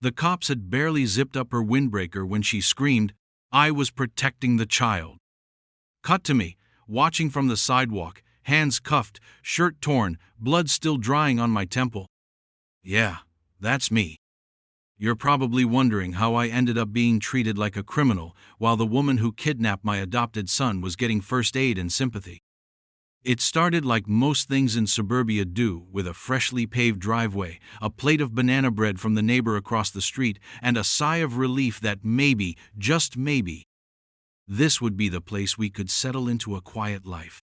The cops had barely zipped up her windbreaker when she screamed, "I was protecting the child." Cut to me, watching from the sidewalk, hands cuffed, shirt torn, blood still drying on my temple. Yeah, that's me. You're probably wondering how I ended up being treated like a criminal while the woman who kidnapped my adopted son was getting first aid and sympathy. It started like most things in suburbia do, with a freshly paved driveway, a plate of banana bread from the neighbor across the street, and a sigh of relief that maybe, just maybe, this would be the place we could settle into a quiet life.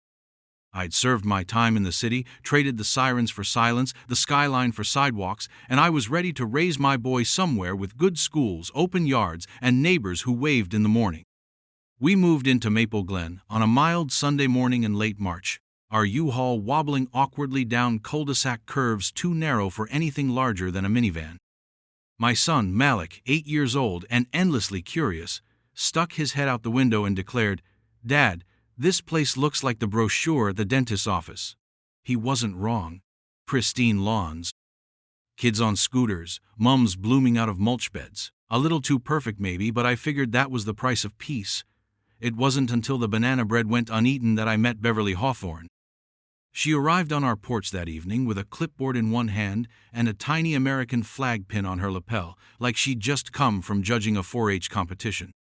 I'd served my time in the city, traded the sirens for silence, the skyline for sidewalks, and I was ready to raise my boy somewhere with good schools, open yards, and neighbors who waved in the morning. We moved into Maple Glen on a mild Sunday morning in late March, our U-Haul wobbling awkwardly down cul-de-sac curves too narrow for anything larger than a minivan. My son, Malik, 8 years old and endlessly curious, stuck his head out the window and declared, "Dad, this place looks like the brochure at the dentist's office." He wasn't wrong. Pristine lawns, kids on scooters, mums blooming out of mulch beds. A little too perfect maybe, but I figured that was the price of peace. It wasn't until the banana bread went uneaten that I met Beverly Hawthorne. She arrived on our porch that evening with a clipboard in one hand and a tiny American flag pin on her lapel, like she'd just come from judging a 4-H competition.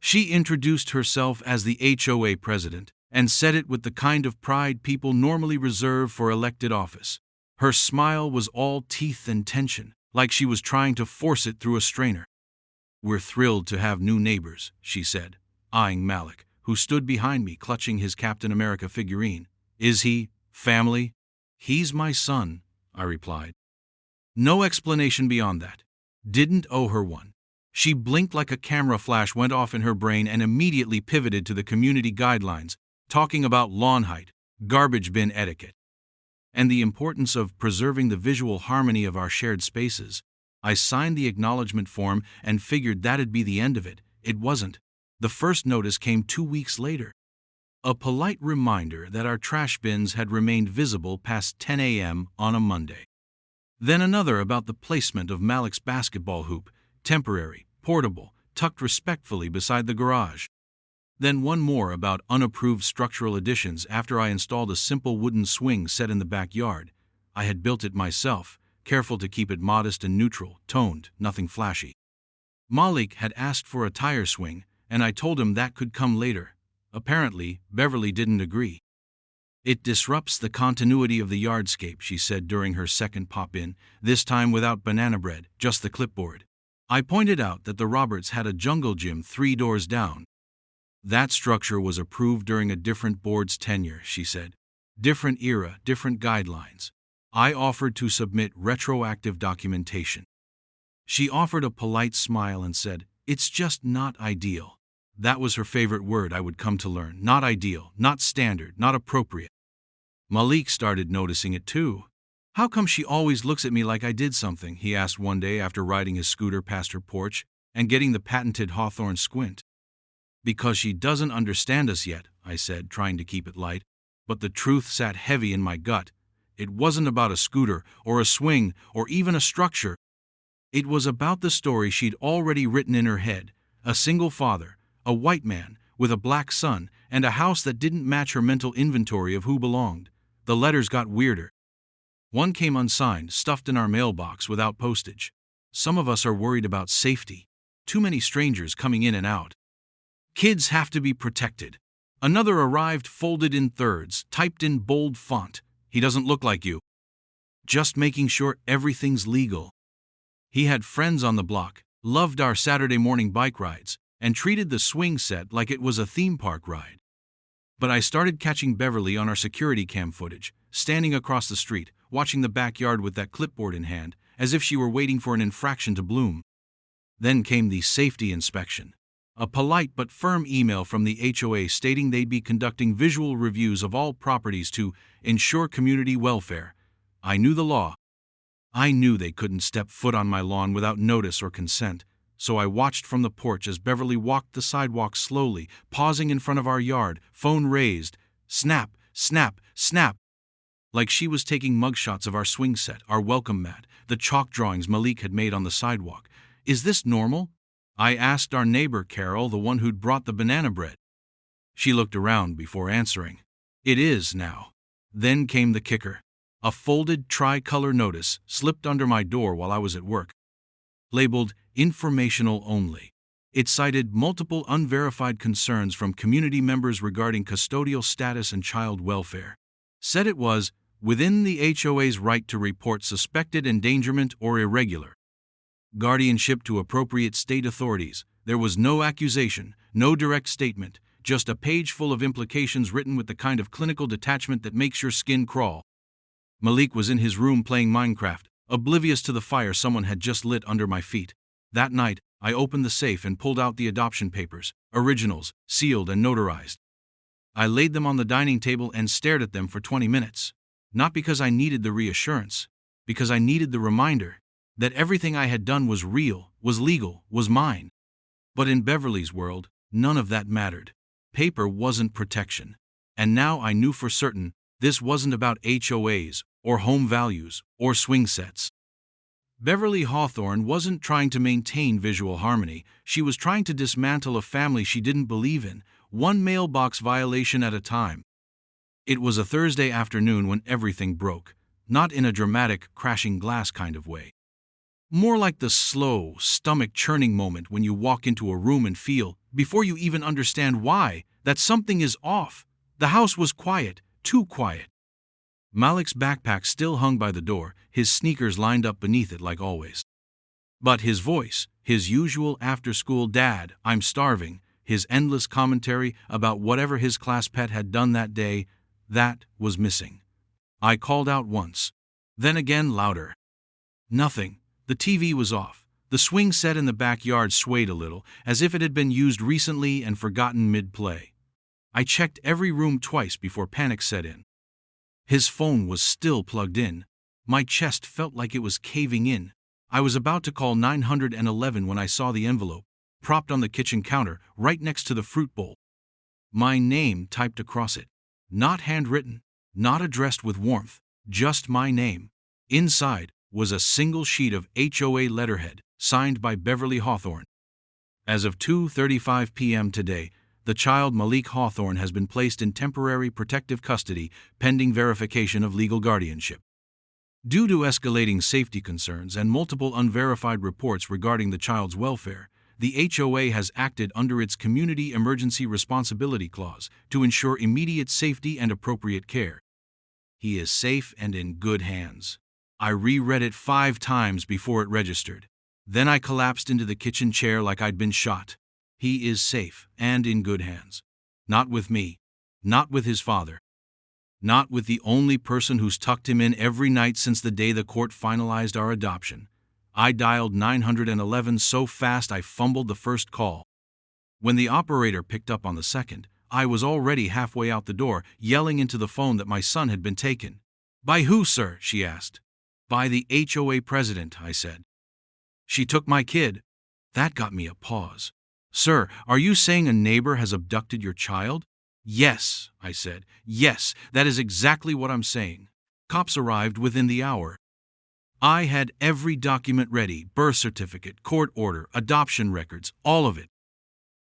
She introduced herself as the HOA president and said it with the kind of pride people normally reserve for elected office. Her smile was all teeth and tension, like she was trying to force it through a strainer. "We're thrilled to have new neighbors," she said, eyeing Malik, who stood behind me clutching his Captain America figurine. "Is he family?" "He's my son," I replied. No explanation beyond that. Didn't owe her one. She blinked like a camera flash went off in her brain and immediately pivoted to the community guidelines, talking about lawn height, garbage bin etiquette, and the importance of preserving the visual harmony of our shared spaces. I signed the acknowledgement form and figured that'd be the end of it. It wasn't. The first notice came 2 weeks later. A polite reminder that our trash bins had remained visible past 10 a.m. on a Monday. Then another about the placement of Malik's basketball hoop, temporary, portable, tucked respectfully beside the garage. Then one more about unapproved structural additions after I installed a simple wooden swing set in the backyard. I had built it myself, careful to keep it modest and neutral, toned, nothing flashy. Malik had asked for a tire swing, and I told him that could come later. Apparently, Beverly didn't agree. "It disrupts the continuity of the yardscape," she said during her second pop-in, this time without banana bread, just the clipboard. I pointed out that the Roberts had a jungle gym 3 doors down. "That structure was approved during a different board's tenure," she said. "Different era, different guidelines." I offered to submit retroactive documentation. She offered a polite smile and said, "It's just not ideal." That was her favorite word, I would come to learn. Not ideal, not standard, not appropriate. Malik started noticing it too. "How come she always looks at me like I did something?" he asked one day after riding his scooter past her porch and getting the patented Hawthorne squint. "Because she doesn't understand us yet," I said, trying to keep it light, but the truth sat heavy in my gut. It wasn't about a scooter or a swing or even a structure. It was about the story she'd already written in her head: a single father, a white man, with a black son, and a house that didn't match her mental inventory of who belonged. The letters got weirder. One came unsigned, stuffed in our mailbox without postage. "Some of us are worried about safety. Too many strangers coming in and out. Kids have to be protected." Another arrived folded in thirds, typed in bold font. "He doesn't look like you. Just making sure everything's legal." He had friends on the block, loved our Saturday morning bike rides, and treated the swing set like it was a theme park ride. But I started catching Beverly on our security cam footage, standing across the street, watching the backyard with that clipboard in hand, as if she were waiting for an infraction to bloom. Then came the safety inspection. A polite but firm email from the HOA stating they'd be conducting visual reviews of all properties to ensure community welfare. I knew the law. I knew they couldn't step foot on my lawn without notice or consent. So I watched from the porch as Beverly walked the sidewalk slowly, pausing in front of our yard, phone raised. Snap, snap, snap. Like she was taking mugshots of our swing set, our welcome mat, the chalk drawings Malik had made on the sidewalk, Is this normal? I asked our neighbor Carol, the one who'd brought the banana bread. She looked around before answering. It is now. Then came the kicker. A folded tricolor notice slipped under my door while I was at work. Labeled informational only. It cited multiple unverified concerns from community members regarding custodial status and child welfare. Said it was within the HOA's right to report suspected endangerment or irregular guardianship to appropriate state authorities. There was no accusation, no direct statement, just a page full of implications written with the kind of clinical detachment that makes your skin crawl. Malik was in his room playing Minecraft, oblivious to the fire someone had just lit under my feet. That night, I opened the safe and pulled out the adoption papers, originals, sealed and notarized. I laid them on the dining table and stared at them for 20 minutes. Not because I needed the reassurance, because I needed the reminder that everything I had done was real, was legal, was mine. But in Beverly's world, none of that mattered. Paper wasn't protection. And now I knew for certain this wasn't about HOAs, or home values, or swing sets. Beverly Hawthorne wasn't trying to maintain visual harmony. She was trying to dismantle a family she didn't believe in, one mailbox violation at a time. It was a Thursday afternoon when everything broke, not in a dramatic, crashing glass kind of way. More like the slow, stomach-churning moment when you walk into a room and feel, before you even understand why, that something is off. The house was quiet, too quiet. Malik's backpack still hung by the door, his sneakers lined up beneath it like always. But his voice, his usual after-school "Dad, I'm starving," his endless commentary about whatever his class pet had done that day, that was missing. I called out once. Then again louder. Nothing. The TV was off. The swing set in the backyard swayed a little, as if it had been used recently and forgotten mid-play. I checked every room twice before panic set in. His phone was still plugged in. My chest felt like it was caving in. I was about to call 911 when I saw the envelope, propped on the kitchen counter, right next to the fruit bowl. My name typed across it. Not handwritten, not addressed with warmth, just my name. Inside was a single sheet of HOA letterhead, signed by Beverly Hawthorne. As of 2:35 p.m. today, the child Malik Hawthorne has been placed in temporary protective custody pending verification of legal guardianship. Due to escalating safety concerns and multiple unverified reports regarding the child's welfare, the HOA has acted under its Community Emergency Responsibility Clause to ensure immediate safety and appropriate care. He is safe and in good hands. I reread it 5 times before it registered. Then I collapsed into the kitchen chair like I'd been shot. He is safe and in good hands. Not with me. Not with his father. Not with the only person who's tucked him in every night since the day the court finalized our adoption. I dialed 911 so fast I fumbled the first call. When the operator picked up on the second, I was already halfway out the door, yelling into the phone that my son had been taken. "By who, sir?" she asked. "By the HOA president," I said. "She took my kid." That got me a pause. "Sir, are you saying a neighbor has abducted your child?" "Yes," I said. "Yes, that is exactly what I'm saying." Cops arrived within the hour. I had every document ready, birth certificate, court order, adoption records, all of it.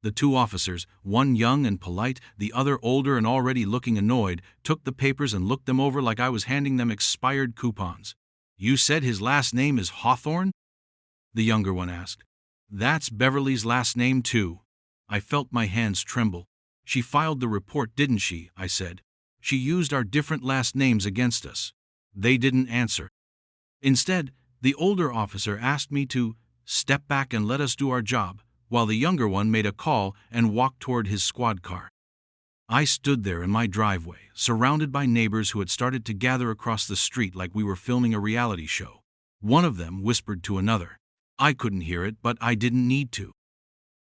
The 2 officers, one young and polite, the other older and already looking annoyed, took the papers and looked them over like I was handing them expired coupons. "You said his last name is Hawthorne?" the younger one asked. "That's Beverly's last name too." I felt my hands tremble. "She filed the report, didn't she?" I said. "She used our different last names against us." They didn't answer. Instead, the older officer asked me to step back and let us do our job, while the younger one made a call and walked toward his squad car. I stood there in my driveway, surrounded by neighbors who had started to gather across the street like we were filming a reality show. One of them whispered to another. I couldn't hear it, but I didn't need to.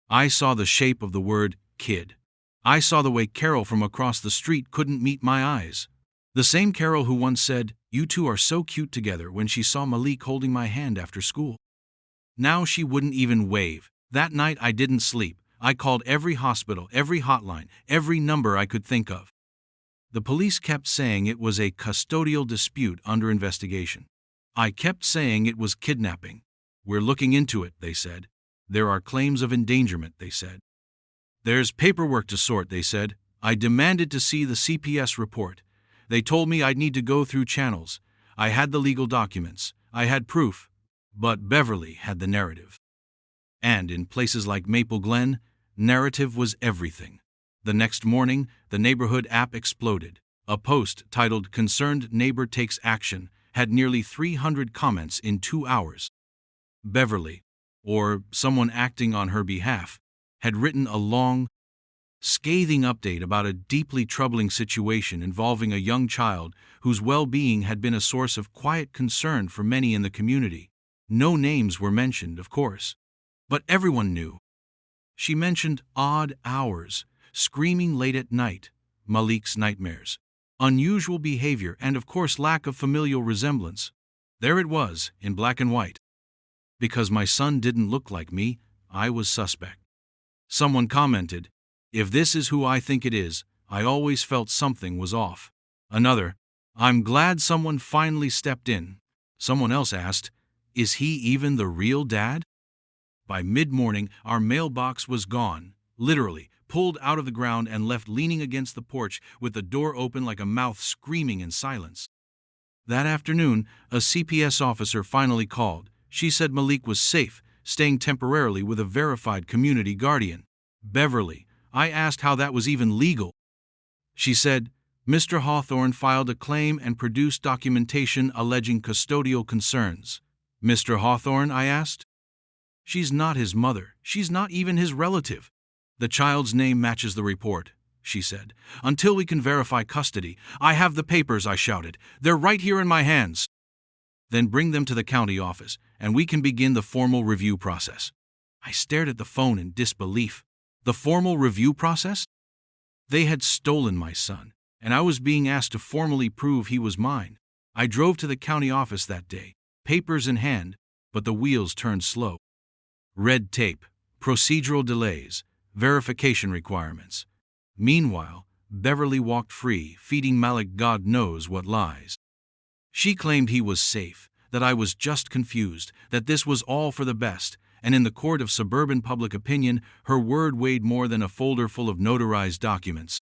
I saw the shape of the word kid. I saw the way Carol from across the street couldn't meet my eyes. The same Carol who once said, "You two are so cute together," when she saw Malik holding my hand after school. Now she wouldn't even wave. That night I didn't sleep. I called every hospital, every hotline, every number I could think of. The police kept saying it was a custodial dispute under investigation. I kept saying it was kidnapping. We're looking into it, they said. There are claims of endangerment, they said. There's paperwork to sort, they said. I demanded to see the CPS report. They told me I'd need to go through channels. I had the legal documents. I had proof. But Beverly had the narrative. And in places like Maple Glen, narrative was everything. The next morning, the neighborhood app exploded. A post titled "Concerned Neighbor Takes Action" had nearly 300 comments in 2 hours. Beverly, or someone acting on her behalf, had written a long, scathing update about a deeply troubling situation involving a young child whose well-being had been a source of quiet concern for many in the community. No names were mentioned, of course, but everyone knew. She mentioned odd hours, screaming late at night, Malik's nightmares, unusual behavior, and of course lack of familial resemblance. There it was, in black and white. Because my son didn't look like me, I was suspect. Someone commented, "If this is who I think it is, I always felt something was off." Another, "I'm glad someone finally stepped in." Someone else asked, "Is he even the real dad?" By mid-morning, our mailbox was gone, literally, pulled out of the ground and left leaning against the porch with the door open like a mouth screaming in silence. That afternoon, a CPS officer finally called. She said Malik was safe, staying temporarily with a verified community guardian. Beverly, I asked how that was even legal. She said, "Mr. Hawthorne filed a claim and produced documentation alleging custodial concerns." "Mr. Hawthorne?" I asked. "She's not his mother. She's not even his relative." "The child's name matches the report," she said. "Until we can verify custody." "I have the papers," I shouted. "They're right here in my hands." "Then bring them to the county office, and we can begin the formal review process." I stared at the phone in disbelief. The formal review process? They had stolen my son, and I was being asked to formally prove he was mine. I drove to the county office that day, papers in hand, but the wheels turned slow. Red tape, procedural delays, verification requirements. Meanwhile, Beverly walked free, feeding Malik God knows what lies. She claimed he was safe, that I was just confused, that this was all for the best, and in the court of suburban public opinion, her word weighed more than a folder full of notarized documents.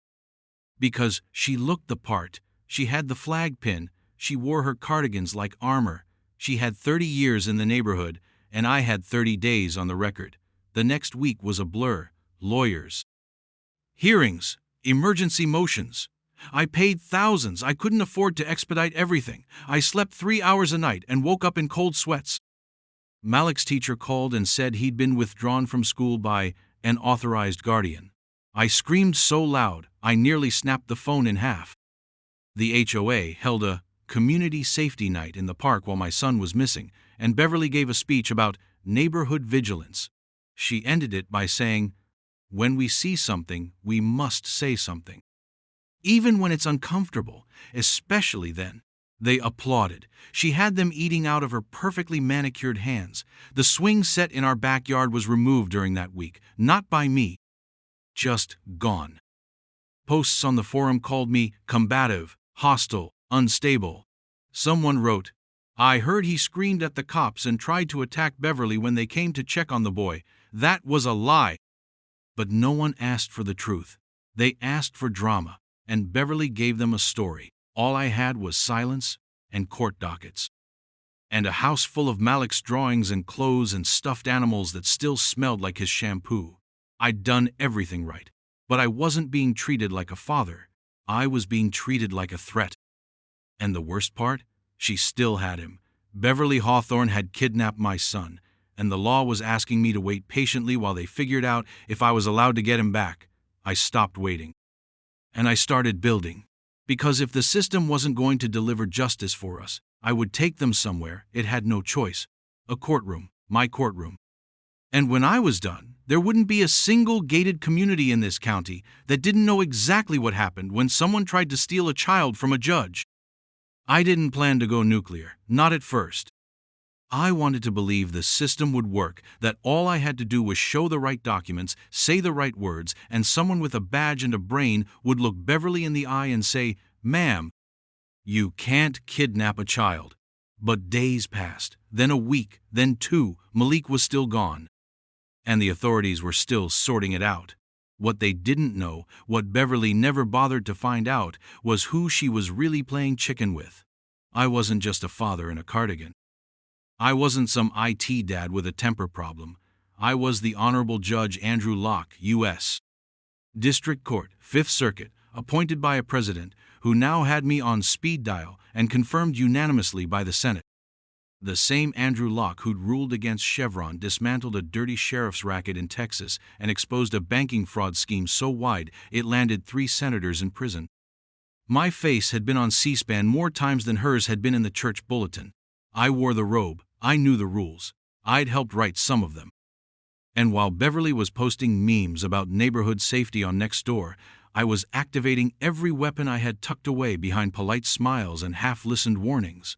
Because she looked the part, she had the flag pin, she wore her cardigans like armor, she had 30 years in the neighborhood, and I had 30 days on the record. The next week was a blur. Lawyers, hearings, emergency motions. I paid thousands. I couldn't afford to expedite everything. I slept 3 hours a night and woke up in cold sweats. Malik's teacher called and said he'd been withdrawn from school by an authorized guardian. I screamed so loud, I nearly snapped the phone in half. The HOA held a community safety night in the park while my son was missing, and Beverly gave a speech about neighborhood vigilance. She ended it by saying, "When we see something, we must say something. Even when it's uncomfortable, especially then." They applauded. She had them eating out of her perfectly manicured hands. The swing set in our backyard was removed during that week, not by me. Just gone. Posts on the forum called me combative, hostile, unstable. Someone wrote, "I heard he screamed at the cops and tried to attack Beverly when they came to check on the boy. That was a lie." But no one asked for the truth. They asked for drama, and Beverly gave them a story. All I had was silence and court dockets. And a house full of Malik's drawings and clothes and stuffed animals that still smelled like his shampoo. I'd done everything right, but I wasn't being treated like a father. I was being treated like a threat. And the worst part? She still had him. Beverly Hawthorne had kidnapped my son, and the law was asking me to wait patiently while they figured out if I was allowed to get him back. I stopped waiting. And I started building. Because if the system wasn't going to deliver justice for us, I would take them somewhere. It had no choice. A courtroom, my courtroom. And when I was done, there wouldn't be a single gated community in this county that didn't know exactly what happened when someone tried to steal a child from a judge. I didn't plan to go nuclear, not at first. I wanted to believe the system would work, that all I had to do was show the right documents, say the right words, and someone with a badge and a brain would look Beverly in the eye and say, "Ma'am, you can't kidnap a child." But days passed, then a week, then 2, Malik was still gone. And the authorities were still sorting it out. What they didn't know, what Beverly never bothered to find out, was who she was really playing chicken with. I wasn't just a father in a cardigan. I wasn't some IT dad with a temper problem. I was the Honorable Judge Andrew Locke, U.S. District Court, Fifth Circuit, appointed by a president who now had me on speed dial and confirmed unanimously by the Senate. The same Andrew Locke who'd ruled against Chevron dismantled a dirty sheriff's racket in Texas and exposed a banking fraud scheme so wide it landed 3 senators in prison. My face had been on C-SPAN more times than hers had been in the church bulletin. I wore the robe, I knew the rules. I'd helped write some of them. And while Beverly was posting memes about neighborhood safety on Nextdoor, I was activating every weapon I had tucked away behind polite smiles and half-listened warnings.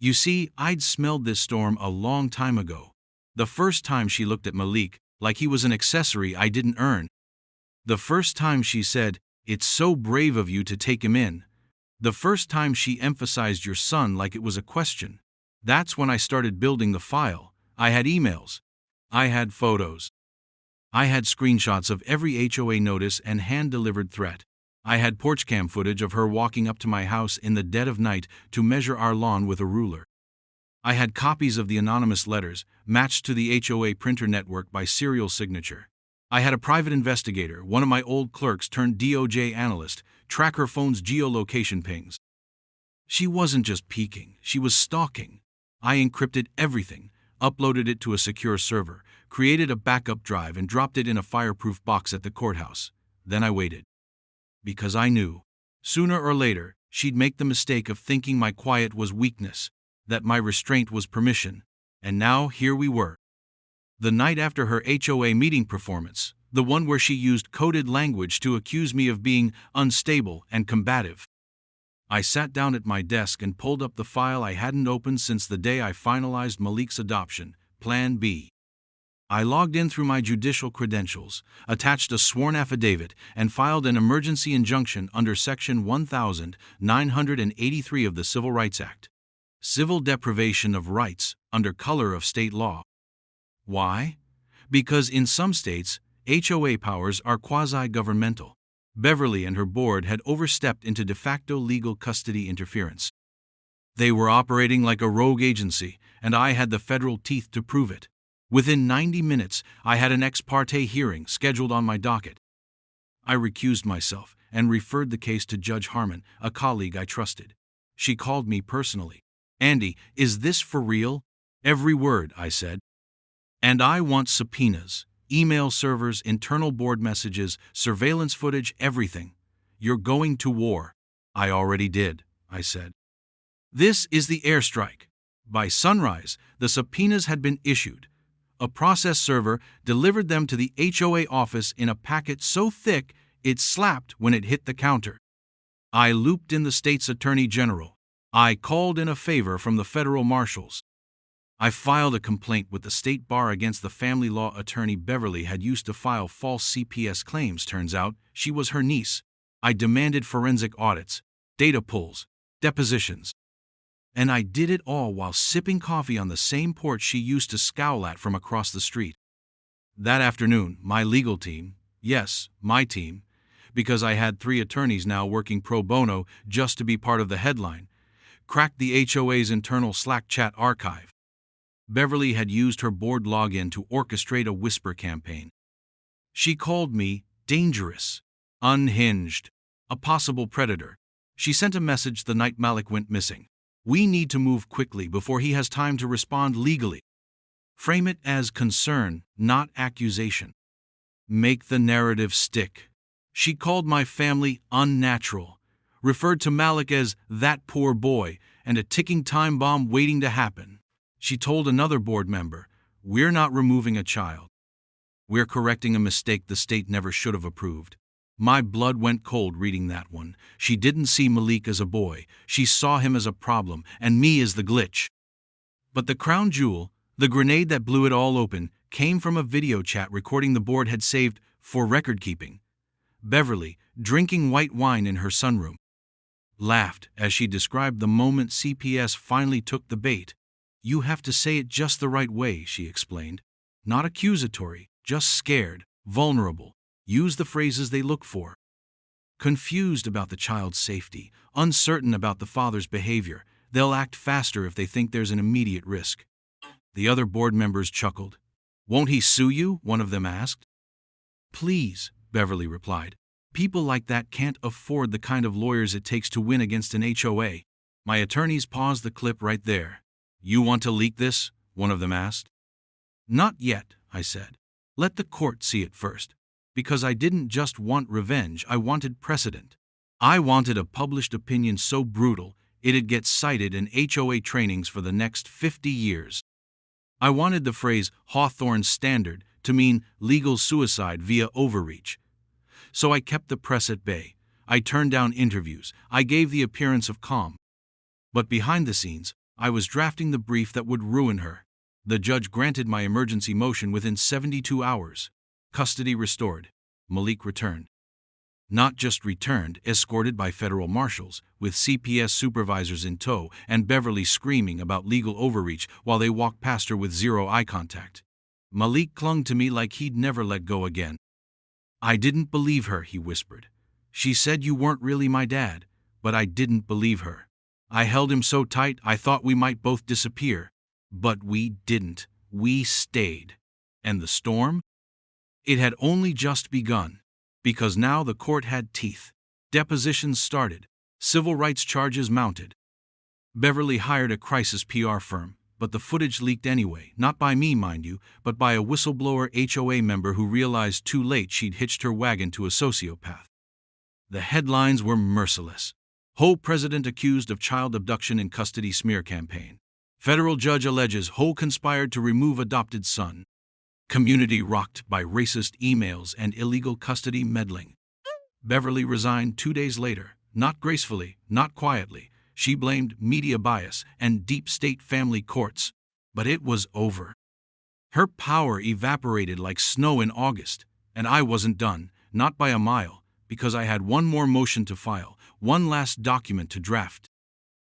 You see, I'd smelled this storm a long time ago. The first time she looked at Malik like he was an accessory I didn't earn. The first time she said, "It's so brave of you to take him in." The first time she emphasized your son like it was a question. That's when I started building the file. I had emails. I had photos. I had screenshots of every HOA notice and hand-delivered threat. I had porch cam footage of her walking up to my house in the dead of night to measure our lawn with a ruler. I had copies of the anonymous letters, matched to the HOA printer network by serial signature. I had a private investigator, one of my old clerks turned DOJ analyst, track her phone's geolocation pings. She wasn't just peeking, she was stalking. I encrypted everything, uploaded it to a secure server, created a backup drive and dropped it in a fireproof box at the courthouse. Then I waited. Because I knew, sooner or later, she'd make the mistake of thinking my quiet was weakness, that my restraint was permission, and now here we were. The night after her HOA meeting performance, the one where she used coded language to accuse me of being unstable and combative. I sat down at my desk and pulled up the file I hadn't opened since the day I finalized Malik's adoption, Plan B. I logged in through my judicial credentials, attached a sworn affidavit, and filed an emergency injunction under Section 1983 of the Civil Rights Act. Civil deprivation of rights under color of state law. Why? Because in some states, HOA powers are quasi-governmental. Beverly and her board had overstepped into de facto legal custody interference. They were operating like a rogue agency, and I had the federal teeth to prove it. Within 90 minutes, I had an ex parte hearing scheduled on my docket. I recused myself and referred the case to Judge Harmon, a colleague I trusted. She called me personally. "Andy, is this for real?" "Every word," I said. "And I want subpoenas, email servers, internal board messages, surveillance footage, everything." "You're going to war." "I already did," I said. This is the airstrike. By sunrise, the subpoenas had been issued. A process server delivered them to the HOA office in a packet so thick it slapped when it hit the counter. I looped in the state's attorney general. I called in a favor from the federal marshals. I filed a complaint with the state bar against the family law attorney Beverly had used to file false CPS claims. Turns out she was her niece. I demanded forensic audits, data pulls, depositions. And I did it all while sipping coffee on the same porch she used to scowl at from across the street. That afternoon, my legal team, yes, my team, because I had 3 attorneys now working pro bono just to be part of the headline, cracked the HOA's internal Slack chat archive. Beverly had used her board login to orchestrate a whisper campaign. She called me dangerous, unhinged, a possible predator. She sent a message the night Malik went missing. "We need to move quickly before he has time to respond legally." Frame it as concern, not accusation. Make the narrative stick. She called my family unnatural, referred to Malik as that poor boy and a ticking time bomb waiting to happen. She told another board member, "We're not removing a child. We're correcting a mistake the state never should have approved." My blood went cold reading that one. She didn't see Malik as a boy. She saw him as a problem, and me as the glitch. But the crown jewel, the grenade that blew it all open, came from a video chat recording the board had saved for record-keeping. Beverly, drinking white wine in her sunroom. laughed as she described the moment CPS finally took the bait. "You have to say it just the right way," she explained. "Not accusatory, just scared, vulnerable. Use the phrases they look for. Confused about the child's safety, uncertain about the father's behavior, they'll act faster if they think there's an immediate risk." The other board members chuckled. "Won't he sue you?" one of them asked. "Please," Beverly replied. "People like that can't afford the kind of lawyers it takes to win against an HOA." My attorneys paused the clip right there. "You want to leak this?" one of them asked. "Not yet," I said. "Let the court see it first. Because I didn't just want revenge, I wanted precedent. I wanted a published opinion so brutal, it'd get cited in HOA trainings for the next 50 years. I wanted the phrase Hawthorne's standard to mean legal suicide via overreach. So I kept the press at bay. I turned down interviews. I gave the appearance of calm. But behind the scenes, I was drafting the brief that would ruin her. The judge granted my emergency motion within 72 hours. Custody restored. Malik returned. Not just returned, escorted by federal marshals, with CPS supervisors in tow, and Beverly screaming about legal overreach while they walked past her with zero eye contact. Malik clung to me like he'd never let go again. "I didn't believe her," he whispered. "She said you weren't really my dad, but I didn't believe her. I held him so tight I thought we might both disappear. But we didn't. We stayed. And the storm? It had only just begun. Because now the court had teeth. Depositions started. Civil rights charges mounted. Beverly hired a crisis PR firm, but the footage leaked anyway, not by me, mind you, but by a whistleblower HOA member who realized too late she'd hitched her wagon to a sociopath. The headlines were merciless. HOA president accused of child abduction in custody smear campaign. Federal judge alleges HOA conspired to remove adopted son. Community rocked by racist emails and illegal custody meddling. Beverly resigned 2 days later, not gracefully, not quietly. She blamed media bias and deep state family courts. But it was over. Her power evaporated like snow in August, and I wasn't done, not by a mile, because I had one more motion to file, one last document to draft.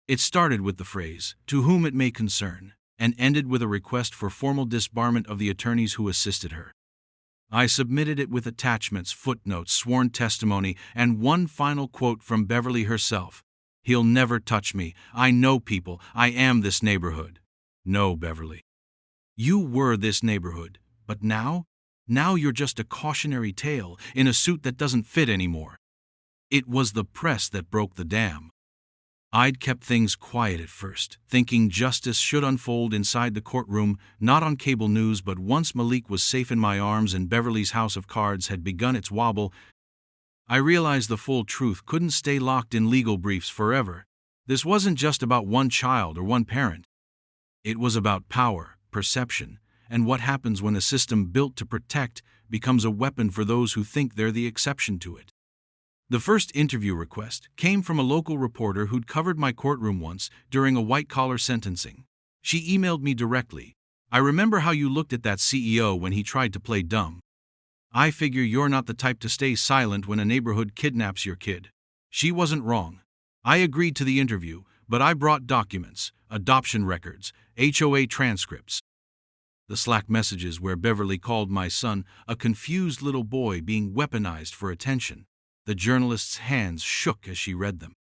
It started with the phrase, "to whom it may concern," and ended with a request for formal disbarment of the attorneys who assisted her. I submitted it with attachments, footnotes, sworn testimony, and one final quote from Beverly herself. "He'll never touch me. I know people. I am this neighborhood." No, Beverly. You were this neighborhood, but now? Now you're just a cautionary tale in a suit that doesn't fit anymore. It was the press that broke the dam. I'd kept things quiet at first, thinking justice should unfold inside the courtroom, not on cable news, but once Malik was safe in my arms and Beverly's house of cards had begun its wobble, I realized the full truth couldn't stay locked in legal briefs forever. This wasn't just about one child or one parent. It was about power, perception, and what happens when a system built to protect becomes a weapon for those who think they're the exception to it. The first interview request came from a local reporter who'd covered my courtroom once during a white-collar sentencing. She emailed me directly. "I remember how you looked at that CEO when he tried to play dumb. I figure you're not the type to stay silent when a neighborhood kidnaps your kid." She wasn't wrong. I agreed to the interview, but I brought documents, adoption records, HOA transcripts. The Slack messages where Beverly called my son a confused little boy being weaponized for attention. The journalist's hands shook as she read them.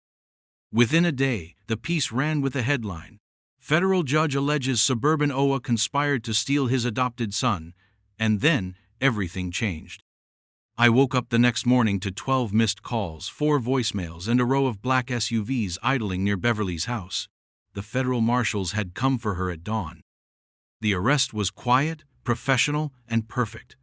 Within a day, the piece ran with a headline, "Federal judge alleges suburban HOA conspired to steal his adopted son," and then everything changed. I woke up the next morning to 12 missed calls, 4 voicemails, and a row of black SUVs idling near Beverly's house. The federal marshals had come for her at dawn. The arrest was quiet, professional, and perfect.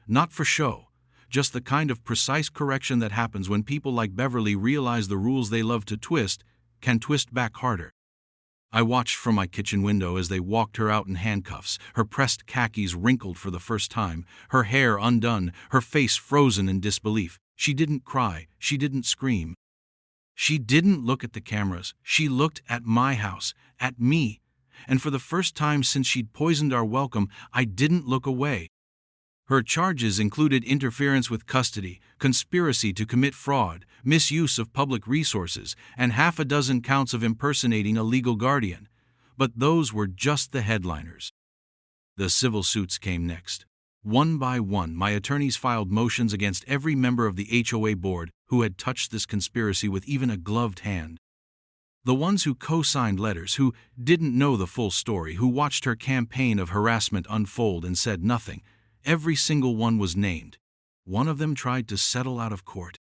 Not for show. Just the kind of precise correction that happens when people like Beverly realize the rules they love to twist can twist back harder. I watched from my kitchen window as they walked her out in handcuffs, her pressed khakis wrinkled for the first time, her hair undone, her face frozen in disbelief. She didn't cry, she didn't scream. She didn't look at the cameras, she looked at my house, at me. And for the first time since she'd poisoned our welcome, I didn't look away. Her charges included interference with custody, conspiracy to commit fraud, misuse of public resources, and half a dozen counts of impersonating a legal guardian. But those were just the headliners. The civil suits came next. One by one, my attorneys filed motions against every member of the HOA board who had touched this conspiracy with even a gloved hand. The ones who co-signed letters, who didn't know the full story, who watched her campaign of harassment unfold and said nothing, every single one was named. One of them tried to settle out of court.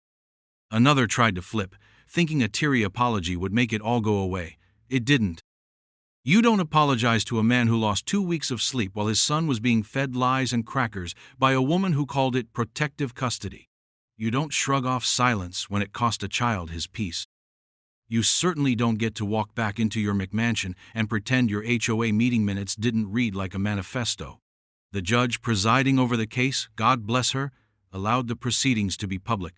Another tried to flip, thinking a teary apology would make it all go away. It didn't. You don't apologize to a man who lost 2 weeks of sleep while his son was being fed lies and crackers by a woman who called it protective custody. You don't shrug off silence when it cost a child his peace. You certainly don't get to walk back into your McMansion and pretend your HOA meeting minutes didn't read like a manifesto. The judge presiding over the case, God bless her, allowed the proceedings to be public.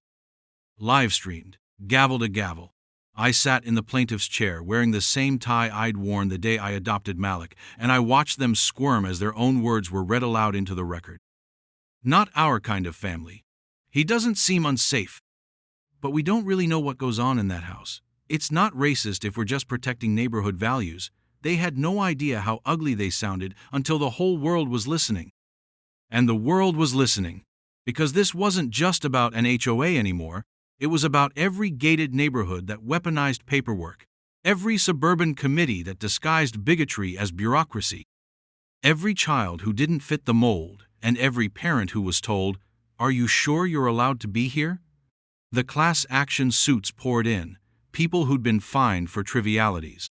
Live-streamed, gavel to gavel. I sat in the plaintiff's chair wearing the same tie I'd worn the day I adopted Malik, and I watched them squirm as their own words were read aloud into the record. Not our kind of family. He doesn't seem unsafe. But we don't really know what goes on in that house. It's not racist if we're just protecting neighborhood values. They had no idea how ugly they sounded until the whole world was listening. And the world was listening, because this wasn't just about an HOA anymore. It was about every gated neighborhood that weaponized paperwork, every suburban committee that disguised bigotry as bureaucracy, every child who didn't fit the mold, and every parent who was told, "Are you sure you're allowed to be here?" The class action suits poured in, people who'd been fined for trivialities,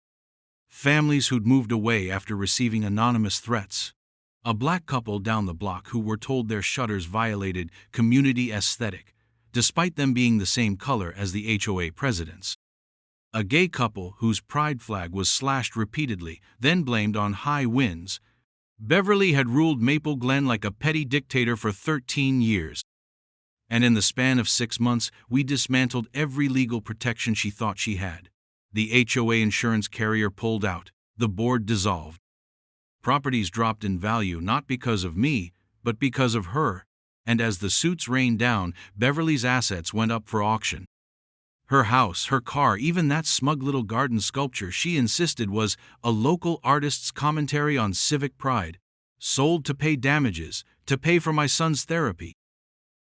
families who'd moved away after receiving anonymous threats, a black couple down the block who were told their shutters violated community aesthetic, despite them being the same color as the HOA presidents. A gay couple whose pride flag was slashed repeatedly, then blamed on high winds. Beverly had ruled Maple Glen like a petty dictator for 13 years. And in the span of 6 months, we dismantled every legal protection she thought she had. The HOA insurance carrier pulled out. The board dissolved. Properties dropped in value not because of me, but because of her. And as the suits rained down, Beverly's assets went up for auction. Her house, her car, even that smug little garden sculpture she insisted was a local artist's commentary on civic pride, sold to pay damages, to pay for my son's therapy.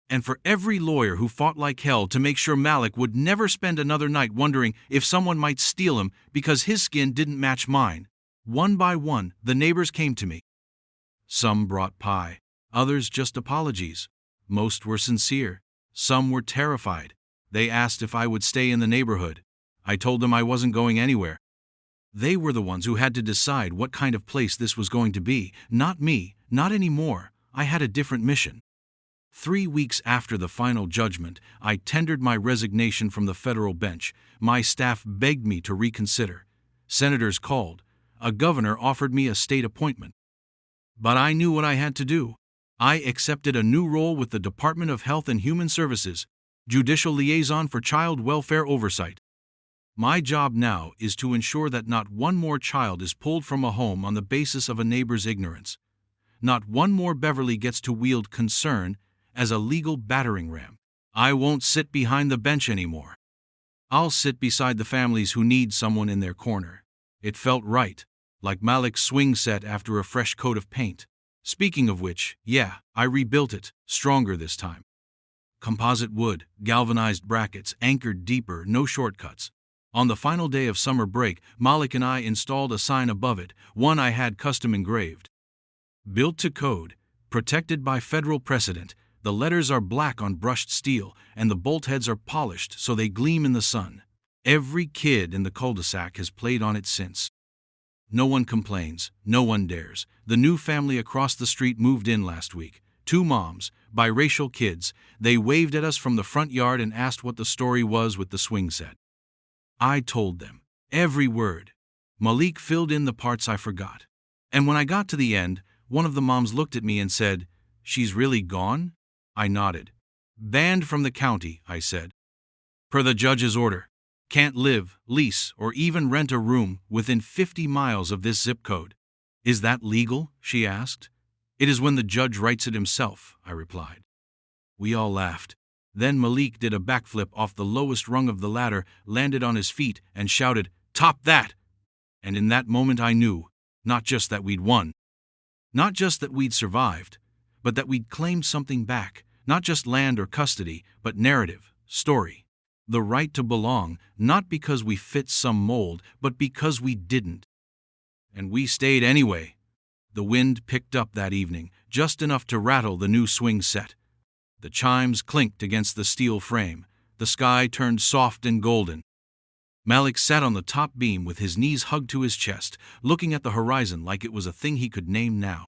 And for every lawyer who fought like hell to make sure Malik would never spend another night wondering if someone might steal him because his skin didn't match mine. One by one, the neighbors came to me. Some brought pie. Others just apologies. Most were sincere. Some were terrified. They asked if I would stay in the neighborhood. I told them I wasn't going anywhere. They were the ones who had to decide what kind of place this was going to be, not me, not anymore. I had a different mission. 3 weeks after the final judgment, I tendered my resignation from the federal bench. My staff begged me to reconsider. Senators called. A governor offered me a state appointment. But I knew what I had to do. I accepted a new role with the Department of Health and Human Services, Judicial Liaison for Child Welfare Oversight. My job now is to ensure that not one more child is pulled from a home on the basis of a neighbor's ignorance. Not one more Beverly gets to wield concern as a legal battering ram. I won't sit behind the bench anymore. I'll sit beside the families who need someone in their corner. It felt right, like Malik's swing set after a fresh coat of paint. Speaking of which, yeah, I rebuilt it, stronger this time. Composite wood, galvanized brackets, anchored deeper, no shortcuts. On the final day of summer break, Malik and I installed a sign above it, one I had custom engraved. Built to code, protected by federal precedent, the letters are black on brushed steel, and the bolt heads are polished so they gleam in the sun. Every kid in the cul-de-sac has played on it since. No one complains, no one dares. The new family across the street moved in last week. 2 moms, biracial kids. They waved at us from the front yard and asked what the story was with the swing set. I told them. Every word. Malik filled in the parts I forgot. And when I got to the end, one of the moms looked at me and said, "She's really gone?" I nodded. "Banned from the county," I said. "Per the judge's order. Can't live, lease, or even rent a room within 50 miles of this zip code." "Is that legal?" she asked. It is when the judge writes it himself, I replied. We all laughed. Then Malik did a backflip off the lowest rung of the ladder, landed on his feet, and shouted, "Top that!" And in that moment I knew, not just that we'd won, not just that we'd survived, but that we'd claimed something back, not just land or custody, but narrative, story. The right to belong, not because we fit some mold, but because we didn't. And we stayed anyway. The wind picked up that evening, just enough to rattle the new swing set. The chimes clinked against the steel frame. The sky turned soft and golden. Malik sat on the top beam with his knees hugged to his chest, looking at the horizon like it was a thing he could name now.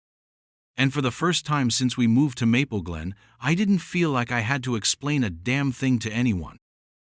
And for the first time since we moved to Maple Glen, I didn't feel like I had to explain a damn thing to anyone.